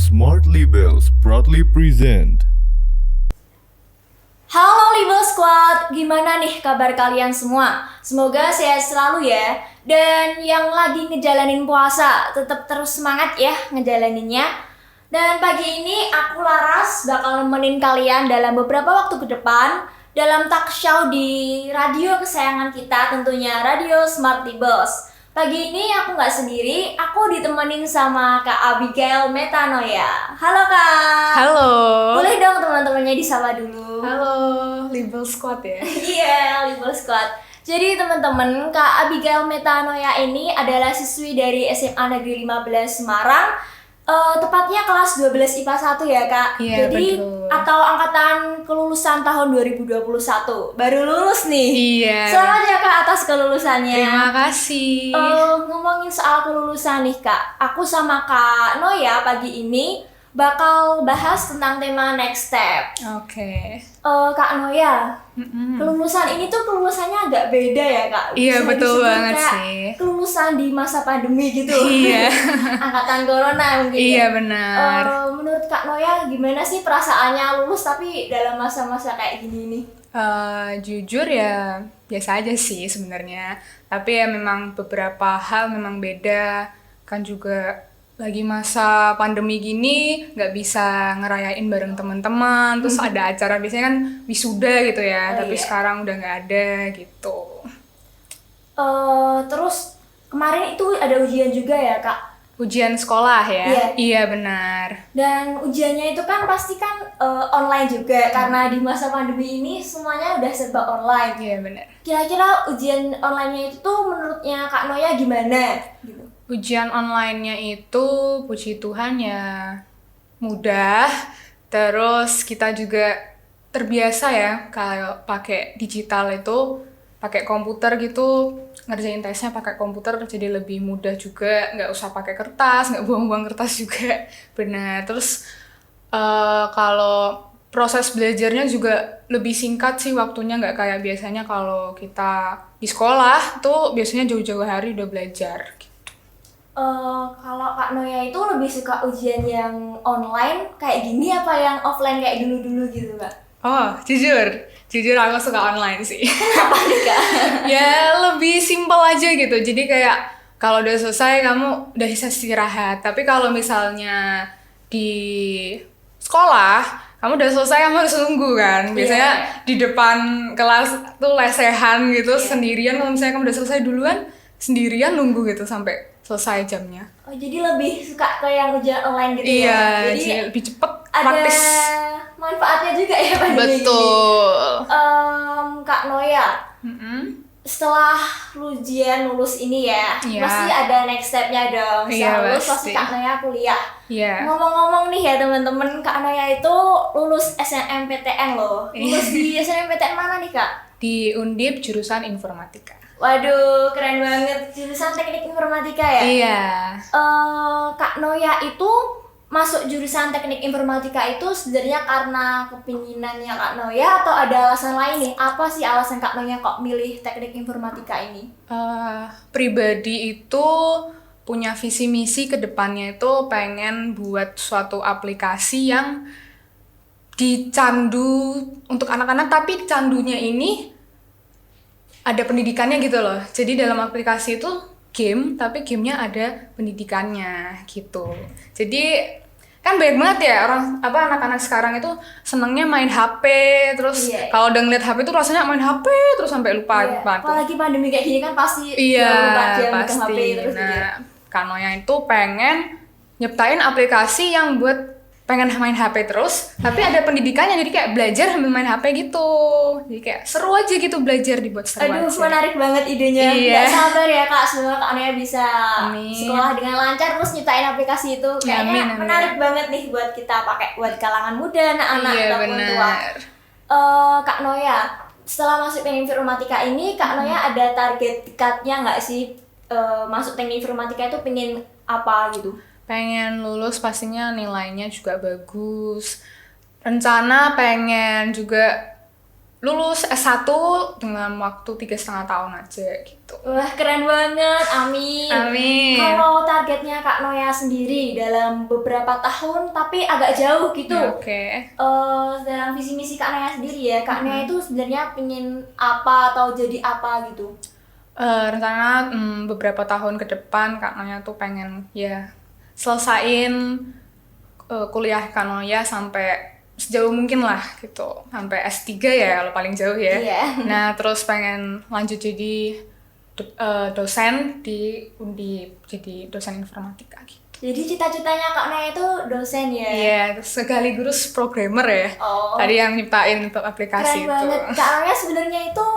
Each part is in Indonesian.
Smart Labels proudly present. Halo Libel Squad, gimana nih kabar kalian semua? Semoga sehat selalu ya. Dan yang lagi ngejalanin puasa, tetap terus semangat ya ngejalaninnya. Dan pagi ini aku Laras bakal nemenin kalian dalam beberapa waktu ke depan dalam talk show di radio kesayangan kita, tentunya Radio Smart Libels. Pagi ini aku nggak sendiri, aku ditemenin sama Kak Abigail Metanoia. Halo Kak. Halo. Boleh dong teman-temannya disapa dulu. Halo, Libel Squad ya. Iya, Libel Squad. Jadi teman-teman, Kak Abigail Metanoia ini adalah siswi dari SMA Negeri 15 Semarang. Tepatnya kelas 12 IPA 1 ya Kak. Iya, Jadi betul. atau angkatan kelulusan tahun 2021. Baru lulus nih. Iya. Selamat ya Kak atas kelulusannya. Terima kasih. Ngomongin soal kelulusan nih Kak, aku sama Kak Noya pagi ini bakal bahas tentang tema next step. Oke. Kak Noya, kelulusan ini tuh kelulusannya agak beda ya Kak? Iya, Bisa betul disebut banget kayak sih. kelulusan di masa pandemi gitu. Iya. Angkatan corona mungkin. Iya, ya. benar. Menurut Kak Noya gimana sih perasaannya lulus tapi dalam masa-masa kayak gini nih? Jujur ya biasa aja sih sebenarnya. Tapi ya memang beberapa hal memang beda. Kan juga lagi masa pandemi gini nggak bisa ngerayain bareng teman-teman. Terus ada acara biasanya kan wisuda gitu ya. Oh, tapi iya. sekarang udah nggak ada gitu. Terus kemarin itu ada ujian juga ya Kak? Ujian sekolah ya? Iya. Iya benar. Dan ujiannya itu kan pasti kan online juga karena di masa pandemi ini semuanya udah serba online. Iya benar. Kira-kira ujian online-nya itu tuh menurutnya Kak Noya gimana? Gitu. Ujian online-nya itu puji Tuhan ya mudah. Terus kita juga terbiasa ya kalau pakai digital itu, pakai komputer gitu, ngerjain tesnya pakai komputer jadi lebih mudah juga, nggak usah pakai kertas, nggak buang-buang kertas juga. Benar. Terus kalau proses belajarnya juga lebih singkat sih waktunya, nggak kayak biasanya kalau kita di sekolah tuh biasanya jauh-jauh hari udah belajar. Kalau Kak Noya itu lebih suka ujian yang online kayak gini apa yang offline kayak dulu-dulu gitu Kak? Oh, jujur aku suka online sih. Kenapa nih Kak? Ya lebih simpel aja gitu. Jadi kayak kalau udah selesai kamu udah bisa istirahat. Tapi kalau misalnya di sekolah kamu udah selesai kamu harus nunggu kan. Biasanya di depan kelas tuh lesehan gitu sendirian. Kalau misalnya kamu udah selesai duluan sendirian nunggu gitu sampai selesai jamnya. Oh, jadi lebih suka ke yang ujian online gitu Iya, ya? Jadi jadi lebih cepet, ada praktis. manfaatnya juga ya pandemi ini. Betul. Kak Noya, Mm-mm. setelah ujian lulus ini ya, Iya. pasti ada next step-nya dong. Iya, Setelah lulus pasti pasti. Kak Noya kuliah. Iya. Ngomong-ngomong nih ya teman-teman, Kak Noya itu lulus SNMPTN loh. Lulus di SNMPTN mana nih Kak? Di Undip jurusan informatika. Waduh, keren banget, jurusan teknik informatika ya? Iya. Kak Noya itu masuk jurusan teknik informatika itu sebenarnya karena kepinginannya Kak Noya atau ada alasan lain nih? Apa sih alasan Kak Noya kok milih teknik informatika ini? Pribadi itu punya visi misi ke depannya itu pengen buat suatu aplikasi yang dicandu untuk anak-anak, tapi candunya ini ada pendidikannya gitu loh. Jadi dalam aplikasi itu game, tapi gamenya ada pendidikannya gitu. Jadi kan banyak banget ya anak-anak sekarang itu senengnya main HP, terus Iya. kalau udah ngeliat HP itu rasanya main HP terus sampai lupa Iya, bantu. apalagi pandemi kayak gini kan pasti Iya, 24 jam pasti. megang HP terus gitu ya. Nah, Kanoya itu pengen nyiptain aplikasi yang buat pengen main HP terus, tapi ada pendidikannya, jadi kayak belajar sambil main HP gitu. Jadi kayak seru aja gitu belajar, dibuat seru Aduh, aja. menarik banget idenya. Iya. Gak sabar ya Kak, semoga Kak Noya bisa Amin. sekolah dengan lancar terus nyiptain aplikasi itu. Kayaknya Amin, amin. menarik banget nih buat kita pakai buat kalangan muda, anak-anak Iya, ataupun tua. benar. Kak Noya, setelah masuk teknik informatika ini, Kak Noya ada target dekatnya nggak sih? Masuk teknik informatika itu pengen apa gitu? Pengen lulus pastinya nilainya juga bagus. Rencana pengen juga lulus S1 dengan waktu 3,5 tahun aja gitu. Wah, keren banget. Amin. Amin. Kalau targetnya Kak Noya sendiri dalam beberapa tahun tapi agak jauh gitu. Oke. Dalam visi misi Kak Noya sendiri ya, Kak Noya itu sebenarnya pengen apa atau jadi apa gitu? Rencana beberapa tahun ke depan Kak Noya tuh pengen ya selesain kuliah Kak Noya sampai sejauh mungkin lah gitu, sampai S3 ya kalau paling jauh ya. Iya. Nah terus pengen lanjut jadi dosen di Undip, jadi dosen informatika gitu. Jadi cita-citanya Kak Noya itu dosen ya? Iya, terus sekaligus programmer ya. Oh. Tadi yang nyiptain aplikasi Keren itu. banget. Kak Noya sebenarnya itu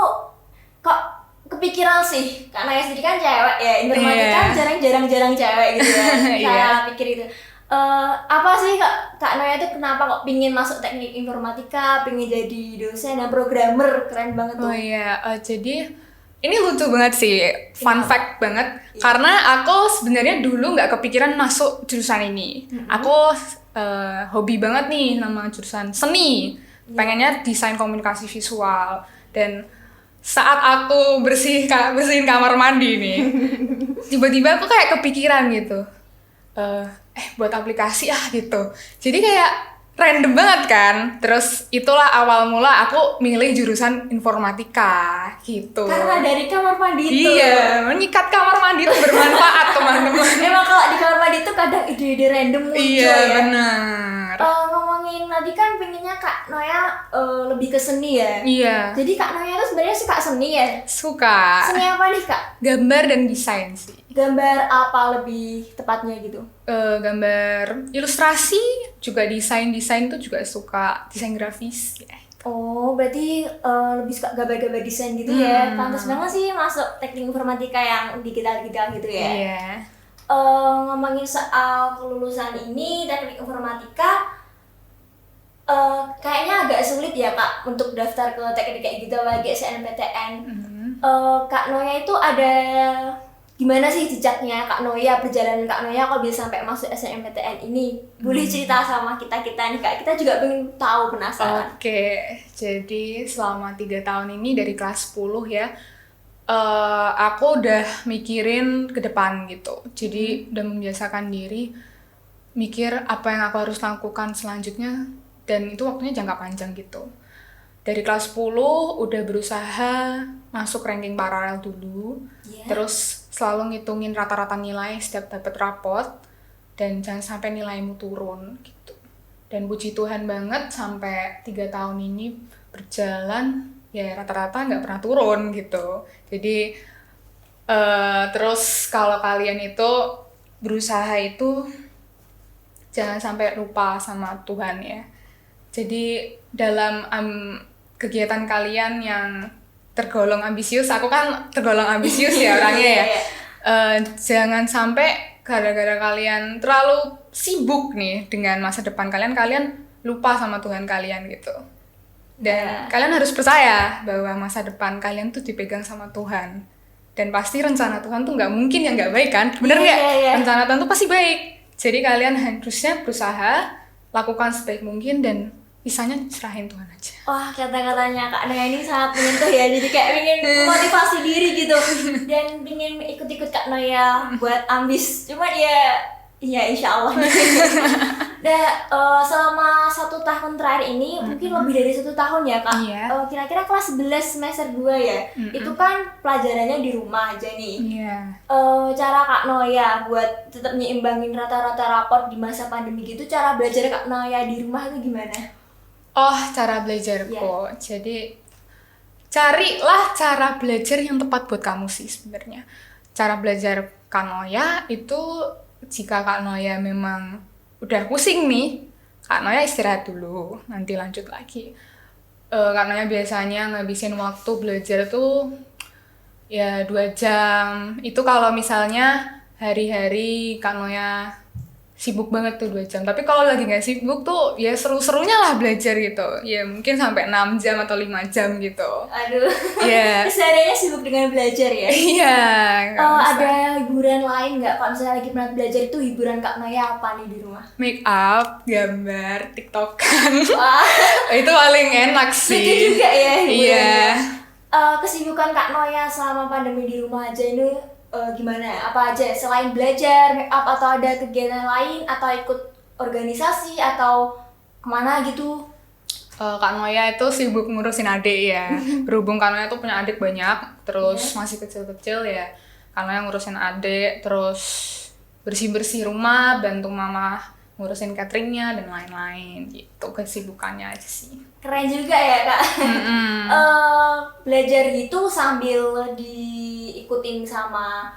kok kepikiran sih? Kak Noya sendiri kan cewek ya, informatika Iya. jarang cewek gitu ya. Iya. Saya pikir itu. Apa sih Kak Noya itu kenapa kok pingin masuk teknik informatika, pingin jadi dosen dan programmer? Keren banget tuh. Oh iya, jadi ini lucu banget sih, fun Iya. fact banget. Karena aku sebenarnya dulu nggak kepikiran masuk jurusan ini. Aku hobi banget nih nama jurusan seni. Pengennya desain komunikasi visual. Dan saat aku bersihin kamar mandi nih, tiba-tiba aku kayak kepikiran gitu. Buat aplikasi gitu. Jadi kayak random banget kan. Terus itulah awal mula aku milih jurusan informatika gitu. Karena dari kamar mandi itu. Iya, menyikat kamar mandi itu bermanfaat teman-teman. Emang kalau di kamar mandi itu kadang ide-ide random muncul Iya, ya. benar. Ngomongin tadi kan pengennya Kak Noya lebih ke seni ya. Iya, Jadi Kak Noya itu sebenarnya suka seni ya. suka Seni apa nih Kak? gambar dan desain sih. Gambar apa lebih tepatnya gitu? Gambar ilustrasi, juga desain itu juga suka, desain grafis ya. Oh, berarti lebih suka gambar-gambar desain gitu ya. Pantas banget sih masuk teknik informatika yang digital-digital gitu ya. Iya. Ngomongin soal kelulusan ini teknik informatika, kayaknya agak sulit ya Kak untuk daftar ke teknik kayak gitu lagi SNMPTN. Kak Noya itu ada gimana sih jejaknya Kak Noya, perjalanan Kak Noya kok bisa sampai masuk SNMPTN ini? Boleh cerita sama kita nih Kak, kita juga pengen tahu, penasaran. Oke, jadi selama 3 tahun ini dari kelas 10 ya, aku udah mikirin ke depan gitu. Jadi udah membiasakan diri mikir apa yang aku harus lakukan selanjutnya, dan itu waktunya jangka panjang gitu. Dari kelas 10 udah berusaha masuk ranking paralel dulu, terus selalu ngitungin rata-rata nilai setiap dapat rapot, dan jangan sampai nilaimu turun gitu. Dan puji Tuhan banget sampai 3 tahun ini berjalan ya rata-rata nggak pernah turun gitu. Jadi terus kalau kalian itu berusaha itu jangan sampai lupa sama Tuhan ya. Jadi dalam kegiatan kalian yang tergolong ambisius, aku kan tergolong ambisius ya orangnya ya. Jangan sampai gara-gara kalian terlalu sibuk nih dengan masa depan kalian lupa sama Tuhan kalian gitu. Dan kalian harus percaya bahwa masa depan kalian tuh dipegang sama Tuhan. Dan pasti rencana Tuhan tuh nggak mungkin yang nggak baik kan? Bener nggak? Rencana Tuhan tuh pasti baik. Jadi kalian harusnya berusaha, lakukan sebaik mungkin, dan bisanya serahin Tuhan aja. Wah, kata-katanya Kak Noya ini sangat menyentuh ya. Jadi kayak pengen motivasi diri gitu. Dan pengen ikut-ikut Kak Noya buat ambis. Cuma ya insya Allah. Selama 1 tahun terakhir ini, mungkin lebih dari 1 tahun ya Kak. Iya. Kira-kira kelas 11 semester 2 ya. Itu kan pelajarannya di rumah aja nih. Iya. Cara Kak Noya buat tetap nyimbangin rata-rata rapor di masa pandemi gitu, cara belajar Kak Noya di rumah itu gimana? Cara belajarku. Jadi carilah cara belajar yang tepat buat kamu sih sebenarnya. Cara belajar Kak Noya itu, jika Kak Noya memang udah pusing nih, Kak Noya istirahat dulu, nanti lanjut lagi. Kak Noya biasanya ngabisin waktu belajar tuh ya 2 jam. Itu kalau misalnya hari-hari Kak Noya sibuk banget tuh 2 jam. Tapi kalau lagi nggak sibuk tuh ya seru-serunya lah belajar gitu. Ya mungkin sampai 6 jam atau 5 jam gitu. Aduh. Iya. Sehariannya sibuk dengan belajar ya. Iya. nggak bisa. Ada hiburan lain nggak? Kalau misalnya lagi penat belajar itu hiburan Kak Noya apa nih di rumah? Make up, gambar, tiktokan. Wah, Itu paling enak lucu sih. juga ya hiburannya. Iya. Kesibukan Kak Noya selama pandemi di rumah aja ini gimana? Apa aja selain belajar, make up atau ada kegiatan lain atau ikut organisasi atau kemana gitu? Kak Noya itu sibuk ngurusin adik ya. Berhubung Kak Noya tuh punya adik banyak, terus masih kecil-kecil ya. Kak Noya ngurusin adik, terus bersih-bersih rumah, bantu mama ngurusin cateringnya dan lain-lain gitu. Kesibukannya aja sih. Keren juga ya Kak. Belajar gitu sambil diikutin sama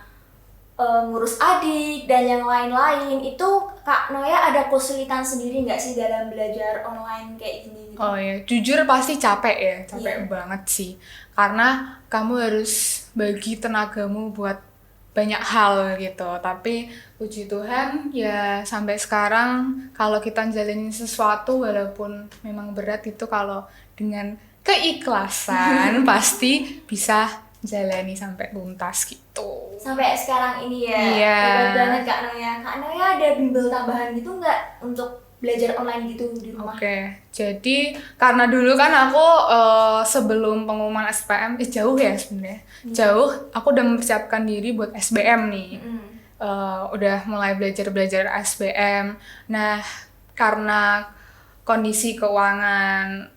ngurus adik dan yang lain-lain. Itu Kak Noya ada kesulitan sendiri nggak sih dalam belajar online kayak gini? Gitu? Oh ya, jujur pasti capek ya, capek banget sih. Karena kamu harus bagi tenagamu buat banyak hal gitu. Tapi puji Tuhan ya sampai sekarang kalau kita jalanin sesuatu walaupun memang berat itu kalau dengan keikhlasan pasti bisa jalani sampai tuntas gitu. Sampai sekarang ini ya. Iya. Hebat banget Kak Noya. Kak Noya ada bimbel tambahan gitu nggak untuk belajar online gitu di rumah? Oke, jadi karena dulu kan aku sebelum pengumuman SPM, jauh ya sebenarnya, jauh. Aku udah mempersiapkan diri buat SBM nih, udah mulai belajar SBM. Nah, karena kondisi keuangan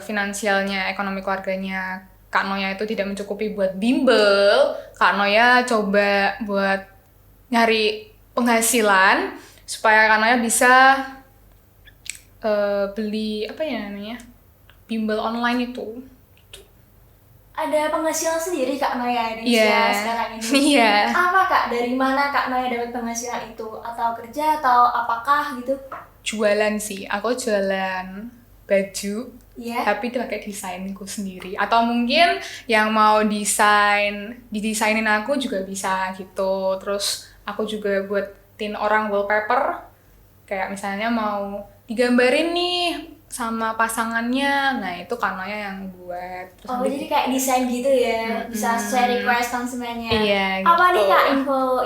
finansialnya, ekonomi keluarganya Kak Noya itu tidak mencukupi buat bimbel, Kak Noya coba buat nyari penghasilan supaya Kak Noya bisa beli apa ya namanya bimbel online itu. Ada penghasilan sendiri Kak Noya di Iya. sekarang ini. Iya. Apa Kak? Dari mana Kak Noya dapat penghasilan itu? Atau kerja atau apakah gitu? Jualan sih, aku jualan baju, Iya. tapi itu pakai desainku sendiri. Atau mungkin yang mau didesainin aku juga bisa gitu. Terus aku juga buatin orang wallpaper, kayak misalnya mau digambarin nih sama pasangannya, nah itu Kak Noya yang buat. Terus Oh, jadi kayak desain gitu ya, bisa sesuai request konsumennya. Iya, Apa gitu. nih Kak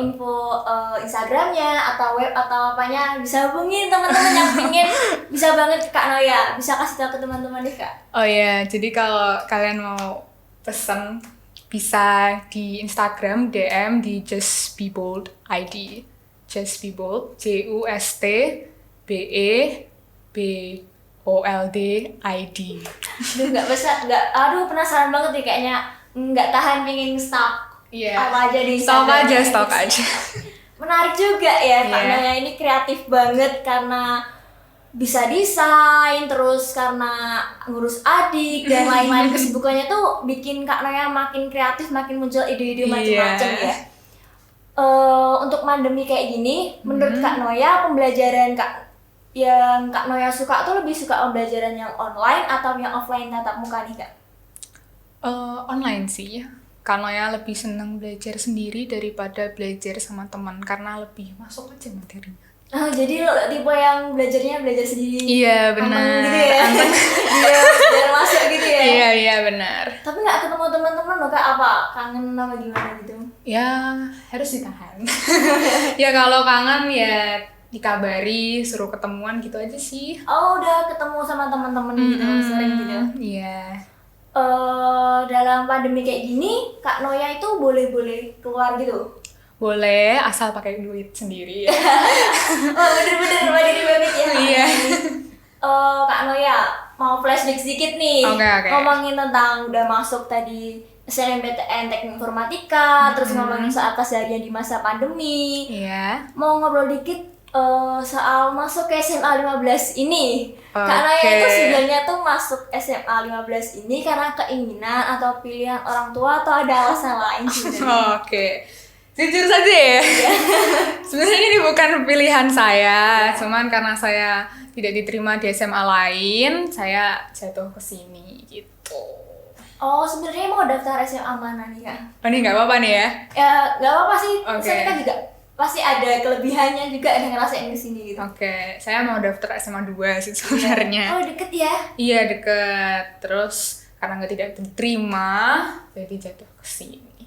info Instagramnya atau web atau apanya? Bisa hubungin teman-teman yang pengen bisa banget Kak Noya, bisa kasih tahu ke teman-teman nih Kak. Oh ya, jadi kalau kalian mau pesen bisa di Instagram DM di Just Be Bold ID. Just Be Bold, JUSTBEBOLD ID. Aduh penasaran banget nih kayaknya nggak tahan pengen stok. Iya. Apa aja di Stok Instagram. aja. Menarik juga ya Kak Iya. Noya ini kreatif banget karena bisa desain, terus karena ngurus adik dan lain-lain kesibukannya tuh bikin Kak Noya makin kreatif, makin muncul ide-ide macam-macam ya. Untuk pandemi kayak gini, menurut Kak Noya pembelajaran yang Kak Noya suka tuh lebih suka pembelajaran yang online atau yang offline tatap muka nih Kak? Online sih. Kak Noya lebih seneng belajar sendiri daripada belajar sama teman karena lebih masuk aja materinya. Oh, jadi lo tipe yang belajar sendiri. Iya, benar. Aman gitu ya. Iya, biar masuk gitu ya. Iya, benar. Tapi nggak ketemu teman-teman lo Kak, apa kangen apa gimana gitu? Ya, harus ditahan. Ya kalau kangen ya dikabari, suruh ketemuan gitu aja sih. Oh, udah ketemu sama teman-teman gitu, sering gitu. Iya. Dalam pandemi kayak gini, Kak Noya itu boleh keluar gitu. Boleh, asal pakai duit sendiri ya. Oh, bener-bener banget ya. Iya. Kak Noya, mau flashback sedikit nih. Oke. Ngomongin tentang udah masuk tadi SNMPTN Teknik Informatika, terus ngomongin soal keseharian di masa pandemi. Iya. Mau ngobrol dikit soal masuk ke SMA 15 ini. Kak Noya itu sebenarnya tuh masuk SMA 15 ini karena keinginan atau pilihan orang tua atau ada alasan lain sebenarnya? Oke. Jujur saja ya. Sebenarnya ini bukan pilihan saya, cuman karena saya tidak diterima di SMA lain, saya jatuh ke sini gitu. Oh, sebenarnya mau daftar SMA mana nih Kak? Oh, ini nggak apa-apa nih ya? Ya nggak apa-apa sih, Oke. saya kan juga pasti ada kelebihannya juga dengan bahasa Inggris ini gitu. Oke, saya mau daftar SMA 2 sih sebenarnya. Oh deket ya? Iya, deket. Terus karena nggak tidak diterima, jadi jatuh ke sini.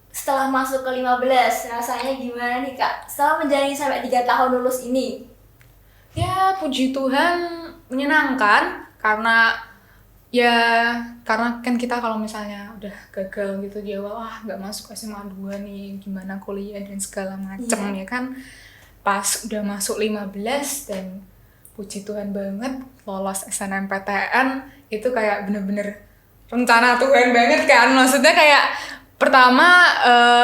Setelah masuk ke 15, rasanya gimana nih Kak? Setelah menjalani sampai 3 tahun lulus ini. Ya, puji Tuhan menyenangkan karena kan kita kalau misalnya udah gagal gitu di awal, nggak masuk SMA 2 nih, gimana kuliah dan segala macem ya kan. Pas udah masuk 15 dan puji Tuhan banget lolos SNMPTN, itu kayak bener-bener rencana Tuhan banget kan. Maksudnya kayak pertama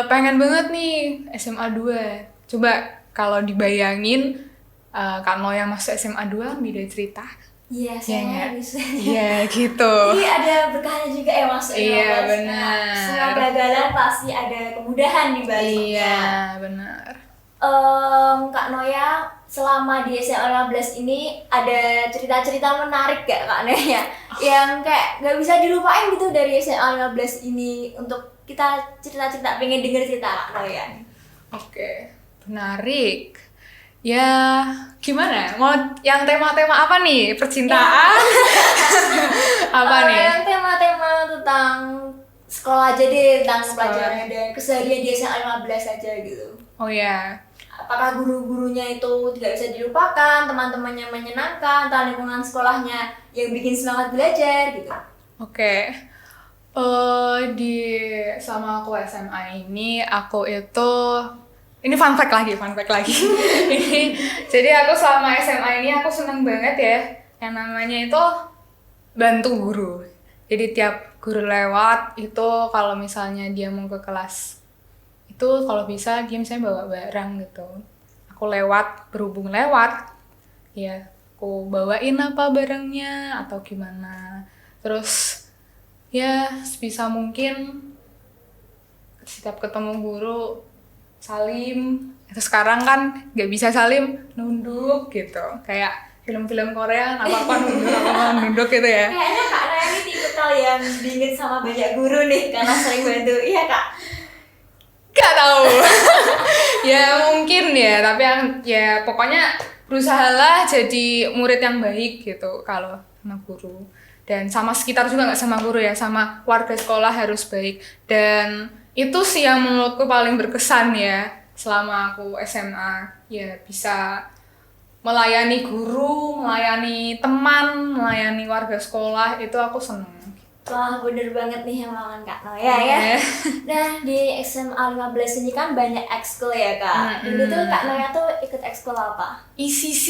pengen banget nih SMA 2. Coba kalau dibayangin Kak Noya masuk SMA 2 beda cerita. Iya, saya bisa. Iya, gitu. Jadi ada berkahnya juga ya masuk 15. Iya, Nah, benar. semua kegagalan pasti ada kemudahan di baliknya. Iya, benar. Kak Noya, selama di SMA 15 ini ada cerita-cerita menarik gak Kak Noya? Yang kayak gak bisa dilupain gitu dari SMA 15 ini, untuk kita cerita-cerita, pengen denger cerita Kak Noya. Oke, menarik. Ya, gimana? Mau yang tema-tema apa nih? Percintaan? Apa nih? Yang tema-tema tentang sekolah aja deh, tentang pelajaran dan keseharian di SMA 15 aja gitu. Oh ya, Apakah guru-gurunya itu tidak bisa dilupakan, teman-temannya menyenangkan, atau lingkungan sekolahnya yang bikin semangat belajar gitu? oke. Sama aku SMA ini, aku itu ini fun fact lagi. Jadi aku selama SMA ini aku seneng banget ya yang namanya itu bantu guru. Jadi tiap guru lewat itu, kalau misalnya dia mau ke kelas itu, kalau bisa dia misalnya bawa barang gitu, aku berhubung lewat ya aku bawain apa barangnya atau gimana. Terus ya sebisa mungkin setiap ketemu guru salim. Itu sekarang kan nggak bisa salim, nunduk gitu, kayak film-film Korea apa-apa nunduk gitu ya. Kayaknya Kak Naya ini tipikal yang diinget sama banyak guru nih karena sering bantu, iya Kak? Gak tahu. Ya mungkin ya, tapi ya pokoknya berusahalah jadi murid yang baik gitu kalau sama guru. Dan sama sekitar juga, nggak sama guru ya, sama warga sekolah harus baik. Dan itu sih yang menurutku paling berkesan ya selama aku SMA, ya bisa melayani guru, melayani teman, melayani warga sekolah, itu aku seneng. Wah, bener banget nih yang ngomongin Kak Noya ya. Nah, di SMA 15 ini kan banyak ekskul ya Kak. Dulu tuh Kak Noya tuh ikut ekskul apa? ECC.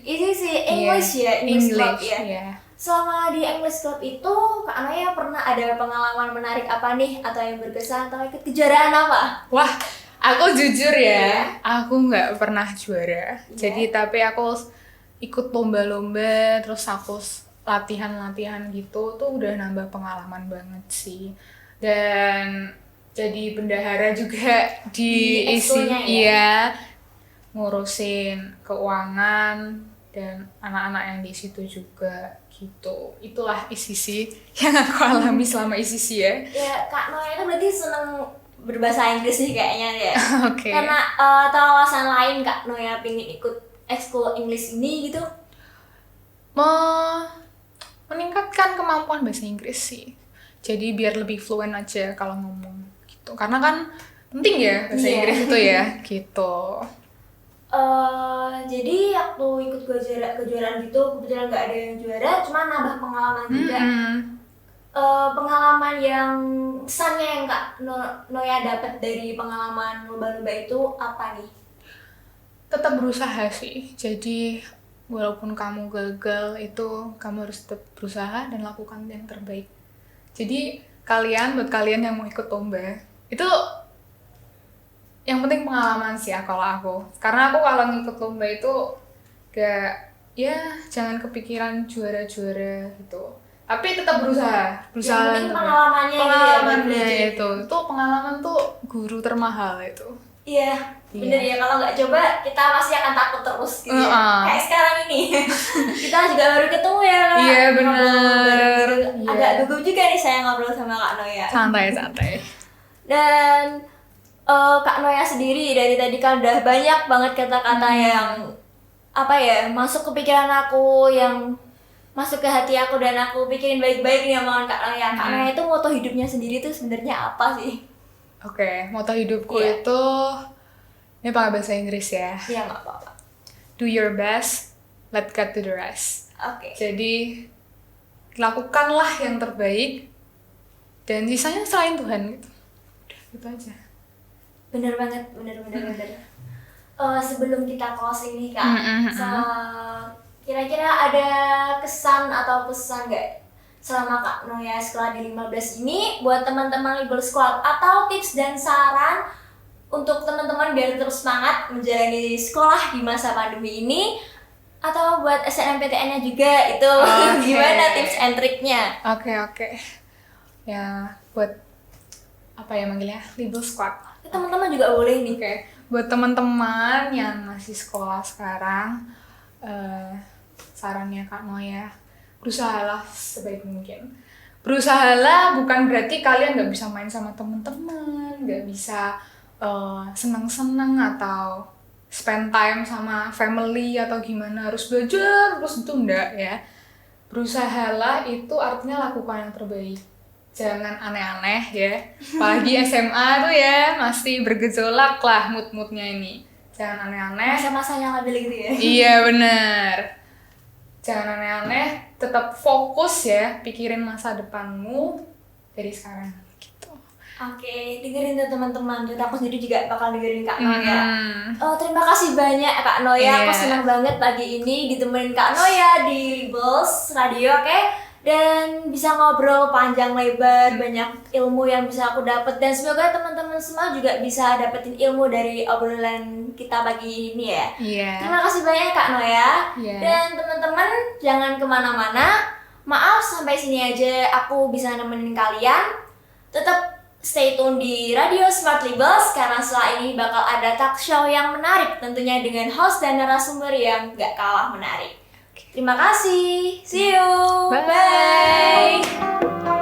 Itu sih English ya, English Club ya. Yeah. Selama di English Club itu, Kak Noya pernah ada pengalaman menarik apa nih? Atau yang berkesan, atau ikut kejuaraan apa? Wah, aku jujur ya, aku nggak pernah juara. Jadi tapi aku ikut lomba-lomba, terus aku latihan-latihan gitu, tuh udah nambah pengalaman banget sih. Dan jadi bendahara juga di ekskulnya ya? Iya, ngurusin keuangan dan anak-anak yang di situ juga gitu. Itulah ICC yang aku alami selama ICC ya. Ya, Kak Noya itu berarti seneng berbahasa Inggris nih kayaknya ya. Oke. Karena atau alasan lain Kak Noya pengen ikut ekskul English ini gitu? Meningkatkan kemampuan bahasa Inggris sih. Jadi biar lebih fluent aja kalau ngomong gitu. Karena kan penting ya bahasa Inggris itu ya, gitu. Jadi waktu ikut kejuaraan gitu, kebetulan nggak ada yang juara, cuma nambah pengalaman juga. Pengalaman yang kesannya yang Kak Noya dapat dari pengalaman lomba-lomba itu apa nih? Tetap berusaha sih. Jadi walaupun kamu gagal, itu kamu harus tetap berusaha dan lakukan yang terbaik. Jadi buat kalian yang mau ikut lomba, itu yang penting pengalaman sih ya kalau aku. Karena aku kalau ngikut lomba itu jangan kepikiran juara-juara gitu. Tapi tetap berusaha Yang penting pengalamannya itu pengalaman tuh guru termahal itu. Iya, bener ya, kalau nggak coba kita pasti akan takut terus gitu ya. Kayak sekarang ini. Kita juga baru ketemu ya Kak. Iya bener. Agak gugup juga nih saya ngobrol sama Kak Noya. Santai. Dan Kak Noya sendiri dari tadi kan udah banyak banget kata-kata yang masuk ke pikiran aku, yang masuk ke hati aku dan aku pikirin baik-baik nih omongan Kak Noya. Kak Noya itu moto hidupnya sendiri tuh sebenarnya apa sih? Oke, moto hidupku Iya. itu, ini pakai bahasa Inggris ya. Ya nggak apa-apa. Do your best, let God do the rest. Oke. Jadi, lakukanlah yang terbaik, dan sisanya selain Tuhan gitu. Udah, gitu aja. Bener banget, bener. Sebelum kita closing nih Kak, kira-kira ada kesan atau pesan nggak selama Kak Noya sekolah di 15 ini buat teman-teman Libel Squad, atau tips dan saran untuk teman-teman biar terus semangat menjalani sekolah di masa pandemi ini, atau buat SNMPTN-nya juga itu gimana tips and triknya? Oke. Ya, buat apa ya manggilnya? Libel Squad. Teman-teman juga boleh nih. Oke, buat teman-teman yang masih sekolah sekarang, sarannya Kak Noya, berusahalah sebaik mungkin. Berusahalah bukan berarti kalian nggak bisa main sama teman-teman, nggak bisa senang-senang atau spend time sama family atau gimana, harus belajar terus, itu enggak ya. Berusahalah itu artinya lakukan yang terbaik. Jangan aneh-aneh ya, apalagi SMA tuh ya masih bergejolak lah mood-moodnya ini. Jangan aneh-aneh. Masa-masanya labil gitu ya. Iya benar. Jangan aneh-aneh, tetap fokus ya, pikirin masa depanmu dari sekarang gitu. Oke, dengerin tuh teman-teman. Jadi aku sendiri juga bakal dengerin Kak Noya. Terima kasih banyak Kak Noya. Aku Iya. senang banget pagi ini ditemenin Kak Noya di Libels Radio, oke? Dan bisa ngobrol panjang lebar, banyak ilmu yang bisa aku dapat, dan semoga teman-teman semua juga bisa dapetin ilmu dari obrolan kita pagi ini ya. Iya. Terima kasih banyak Kak Noya. Iya. Dan teman-teman jangan kemana-mana. Maaf sampai sini aja aku bisa nemenin kalian. Tetap stay tune di Radio Smart Libels karena setelah ini bakal ada talk show yang menarik, tentunya dengan host dan narasumber yang gak kalah menarik. Terima kasih. See you. Bye. Bye.